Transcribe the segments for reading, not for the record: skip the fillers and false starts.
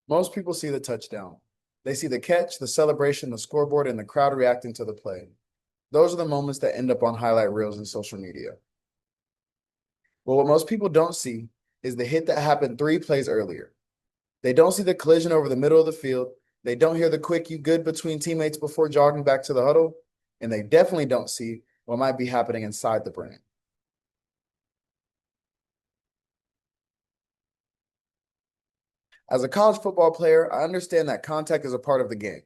Most people see the touchdown. They see the catch, the celebration, the scoreboard, and the crowd reacting to the play. Those are the moments that end up on highlight reels and social media. But what most people don't see is the hit that happened 3 plays earlier. They don't see the collision over the middle of the field. They don't hear the quick you good between teammates before jogging back to the huddle. And they definitely don't see what might be happening inside the brain. As a college football player, I understand that contact is a part of the game.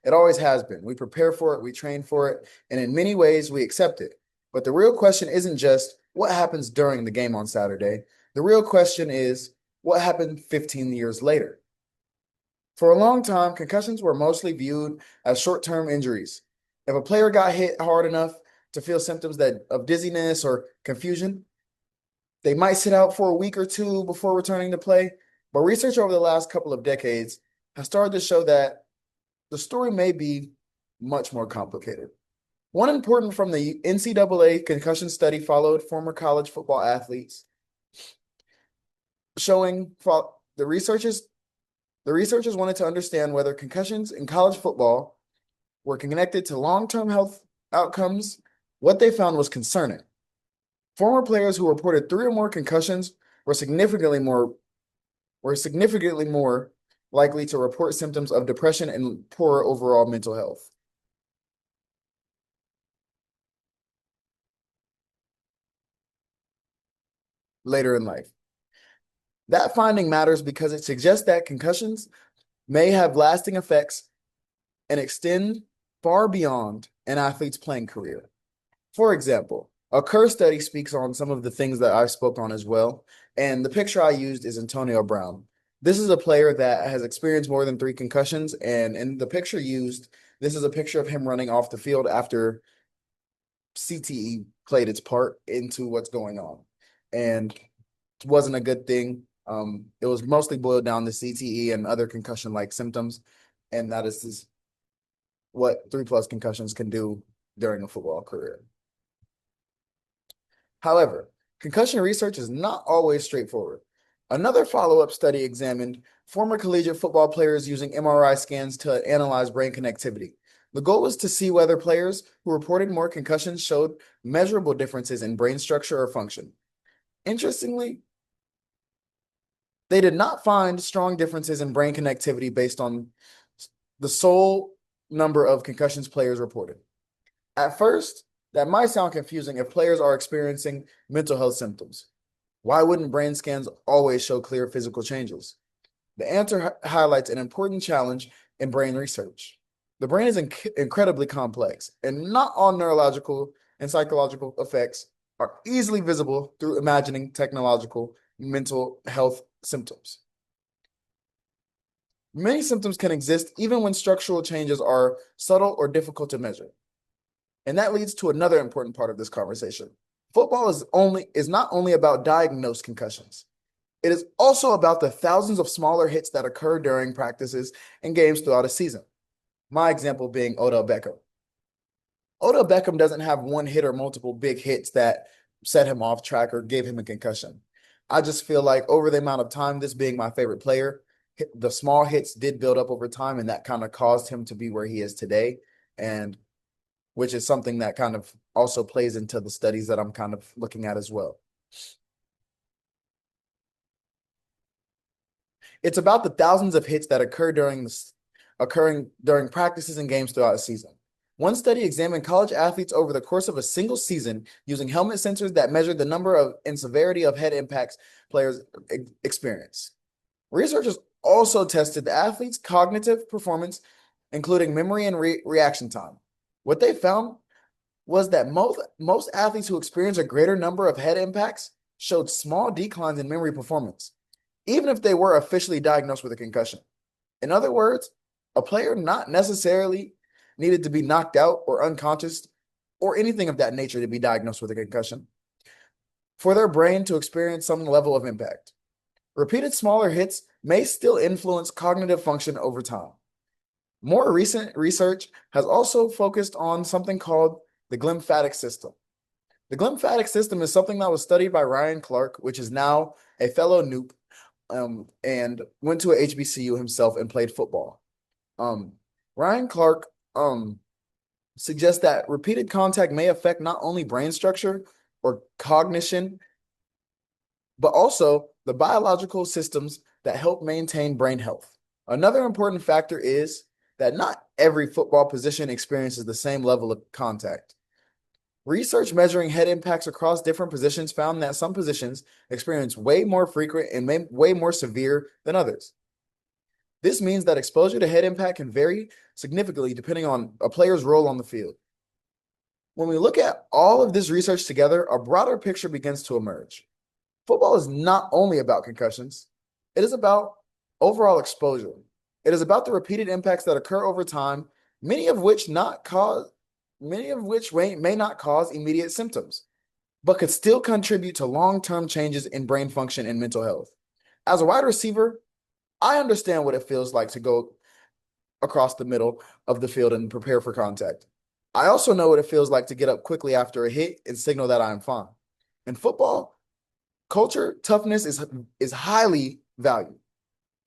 It always has been. We prepare for it, we train for it, and in many ways, we accept it. But the real question isn't just what happens during the game on Saturday. The real question is what happened 15 years later. For a long time, concussions were mostly viewed as short-term injuries. If a player got hit hard enough to feel symptoms of dizziness or confusion, they might sit out for a week or two before returning to play. But research over the last couple of decades has started to show that the story may be much more complicated. One important from the NCAA concussion study followed former college football athletes, showing the researchers wanted to understand whether concussions in college football were connected to long-term health outcomes. What they found was concerning. Former players who reported 3 or more concussions were significantly more likely to report symptoms of depression and poor overall mental health. Later in life. That finding matters because it suggests that concussions may have lasting effects and extend far beyond an athlete's playing career. For example, a Kerr study speaks on some of the things that I spoke on as well, and the picture I used is Antonio Brown. This is a player that has experienced more than 3 concussions, and in the picture used, this is a picture of him running off the field after CTE played its part into what's going on. And it wasn't a good thing. It was mostly boiled down to CTE and other concussion-like symptoms, and that is what 3+ concussions can do during a football career. However, concussion research is not always straightforward. Another follow-up study examined former collegiate football players using MRI scans to analyze brain connectivity. The goal was to see whether players who reported more concussions showed measurable differences in brain structure or function. Interestingly, they did not find strong differences in brain connectivity based on the sole number of concussions players reported. At first, that might sound confusing if players are experiencing mental health symptoms. Why wouldn't brain scans always show clear physical changes? The answer highlights an important challenge in brain research. The brain is incredibly complex, and not all neurological and psychological effects are easily visible through imagining technological mental health symptoms. Many symptoms can exist even when structural changes are subtle or difficult to measure. And that leads to another important part of this conversation. Football is not only about diagnosed concussions. It is also about the thousands of smaller hits that occur during practices and games throughout a season. My example being Odell Beckham. Odell Beckham doesn't have one hit or multiple big hits that set him off track or gave him a concussion. I just feel like over the amount of time, this being my favorite player, the small hits did build up over time, and that kind of caused him to be where he is today. And which is something that kind of also plays into the studies that I'm kind of looking at as well. It's about the thousands of hits that occurring during practices and games throughout a season. One study examined college athletes over the course of a single season using helmet sensors that measured the number of and severity of head impacts players experience. Researchers also tested the athletes' cognitive performance, including memory and reaction time. What they found was that most athletes who experienced a greater number of head impacts showed small declines in memory performance, even if they were officially diagnosed with a concussion. In other words, a player not necessarily needed to be knocked out or unconscious or anything of that nature to be diagnosed with a concussion for their brain to experience some level of impact. Repeated smaller hits may still influence cognitive function over time. More recent research has also focused on something called the glymphatic system. The glymphatic system is something that was studied by Ryan Clark, which is now a fellow Knoop, and went to a HBCU himself and played football. Um, Ryan Clark suggests that repeated contact may affect not only brain structure or cognition, but also the biological systems that help maintain brain health. Another important factor is that not every football position experiences the same level of contact. Research measuring head impacts across different positions found that some positions experience way more frequent and way more severe than others. This means that exposure to head impact can vary significantly depending on a player's role on the field. When we look at all of this research together, a broader picture begins to emerge. Football is not only about concussions, it is about overall exposure. It is about the repeated impacts that occur over time, many of which may not cause immediate symptoms, but could still contribute to long-term changes in brain function and mental health. As a wide receiver, I understand what it feels like to go across the middle of the field and prepare for contact. I also know what it feels like to get up quickly after a hit and signal that I am fine. In football, culture toughness is highly valued.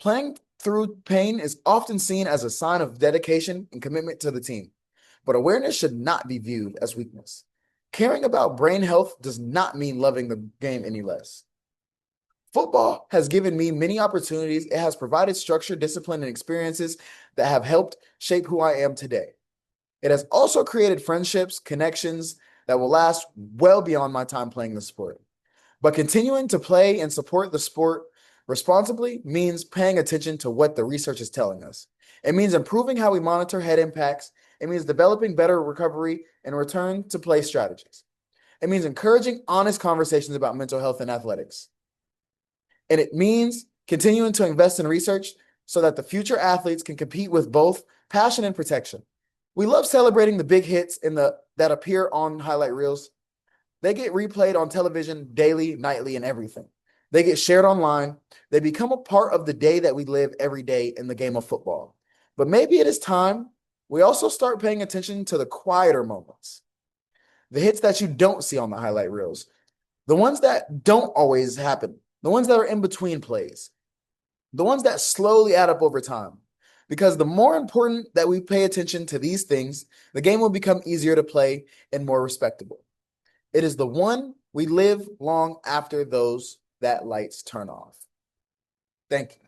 Playing through pain is often seen as a sign of dedication and commitment to the team, but awareness should not be viewed as weakness. Caring about brain health does not mean loving the game any less. Football has given me many opportunities. It has provided structure, discipline, and experiences that have helped shape who I am today. It has also created friendships, connections that will last well beyond my time playing the sport. But continuing to play and support the sport responsibly means paying attention to what the research is telling us. It means improving how we monitor head impacts. It means developing better recovery and return to play strategies. It means encouraging honest conversations about mental health and athletics. And it means continuing to invest in research so that the future athletes can compete with both passion and protection. We love celebrating the big hits that appear on highlight reels. They get replayed on television daily, nightly, and everything. They get shared online. They become a part of the day that we live every day in the game of football. But maybe it is time we also start paying attention to the quieter moments, the hits that you don't see on the highlight reels, the ones that don't always happen, the ones that are in between plays, the ones that slowly add up over time. Because the more important that we pay attention to these things, the game will become easier to play and more respectable. It is the one we live long after those that lights turn off. Thank you.